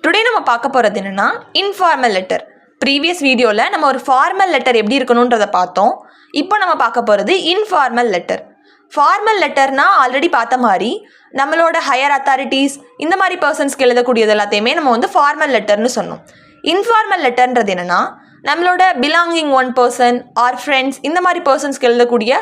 Today நம்ம பார்க்க போகிறது என்னென்னா இன்ஃபார்மல் லெட்டர். ப்ரீவியஸ் வீடியோவில் நம்ம ஒரு ஃபார்மல் லெட்டர் எப்படி இருக்கணுன்றதை பார்த்தோம். இப்போ நம்ம பார்க்க போகிறது இன்ஃபார்மல் லெட்டர். ஃபார்மல் லெட்டர்னா ஆல்ரெடி பார்த்த மாதிரி நம்மளோட ஹையர் அத்தாரிட்டிஸ் இந்த மாதிரி பர்சன்ஸ்க்கு எழுதக்கூடியது எல்லாத்தையுமே நம்ம வந்து ஃபார்மல் லெட்டர்னு சொன்னோம். இன்ஃபார்மல் லெட்டர்ன்றது என்னென்னா நம்மளோட belonging one person or friends இந்த மாதிரி பர்சன்ஸ்க்கு எழுதக்கூடிய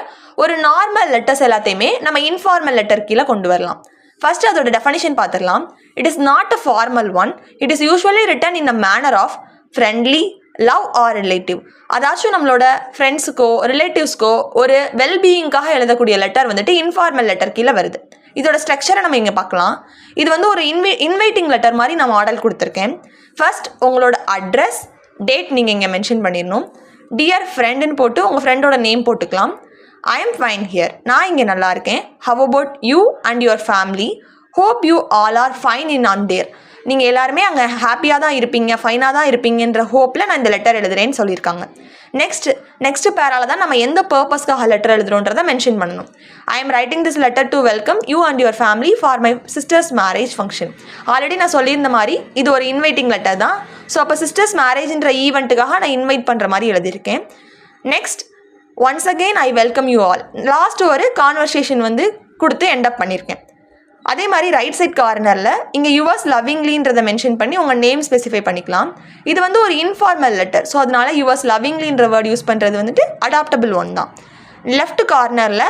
ஒரு நார்மல் லெட்டர்ஸ் எல்லாத்தையுமே நம்ம இன்ஃபார்மல் லெட்டர் கீழே கொண்டு வரலாம். ஃபர்ஸ்ட் அதோட டெஃபனிஷன் பார்த்துடலாம். It is not a formal one. It is usually written in a manner of friendly, love or relative. அதாச்சும் நம்மளோட ஃப்ரெண்ட்ஸுக்கோ ரிலேட்டிவ்ஸ்க்கோ ஒரு வெல்பீயிங்காக எழுதக்கூடிய லெட்டர் வந்துட்டு இன்ஃபார்மல் லெட்டர் கீழே வருது. இதோட ஸ்ட்ரக்சரை நம்ம இங்கே பார்க்கலாம். இது வந்து ஒரு இன்வைட்டிங் லெட்டர் மாதிரி நான் மாடல் கொடுத்துருக்கேன். ஃபர்ஸ்ட் உங்களோட அட்ரஸ், டேட் நீங்கள் இங்கே மென்ஷன் பண்ணிடணும். டியர் ஃப்ரெண்டுன்னு போட்டு உங்கள் ஃப்ரெண்டோட நேம் போட்டுக்கலாம். ஐ எம் ஃபைன் ஹியர், நான் இங்கே நல்லா இருக்கேன். How about you and your family? Hope you all are fine in on there. நீங்கள் எல்லாருமே அங்கே ஹாப்பியாக தான் இருப்பீங்க, ஃபைனாக தான் இருப்பீங்கன்ற ஹோப்பில் நான் இந்த லெட்டர் எழுதுறேன்னு சொல்லியிருக்காங்க. நெக்ஸ்ட் பேரால தான் நம்ம எந்த பர்பஸ்க்காக லெட்டர் எழுதுறோன்றதை மென்ஷன் பண்ணணும். I am writing this letter to welcome you and your family for my sisters marriage function. Already நான் சொல்லியிருந்த மாதிரி இது ஒரு இன்வைட்டிங் லெட்டர் தான். ஸோ அப்போ சிஸ்டர்ஸ் மேரேஜ்ன்ற ஈவெண்ட்டுக்காக நான் இன்வைட் பண்ணுற மாதிரி எழுதியிருக்கேன். Next once again I welcome you all. Last ஒரு கான்வர்சேஷன் வந்து கொடுத்து என்டப் பண்ணியிருக்கேன். அதே மாதிரி ரைட் சைட் கார்னரில் இங்கே யுவர்ஸ் லவ்விங்லின்றதை மென்ஷன் பண்ணி உங்கள் நேம் ஸ்பெசிஃபை பண்ணிக்கலாம். இது வந்து ஒரு இன்ஃபார்மல் லெட்டர். ஸோ அதனால யுவர்ஸ் லவ்விங்லின்ற வேர்ட் யூஸ் பண்ணுறது வந்துட்டு அடாப்டபிள் ஒன் தான். லெஃப்ட் கார்னரில்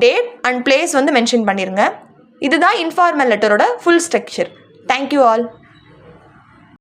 டேட் அண்ட் பிளேஸ் வந்து மென்ஷன் பண்ணிடுங்க. இதுதான் இன்ஃபார்மல் லெட்டரோட ஃபுல் ஸ்ட்ரக்சர். Thank you all.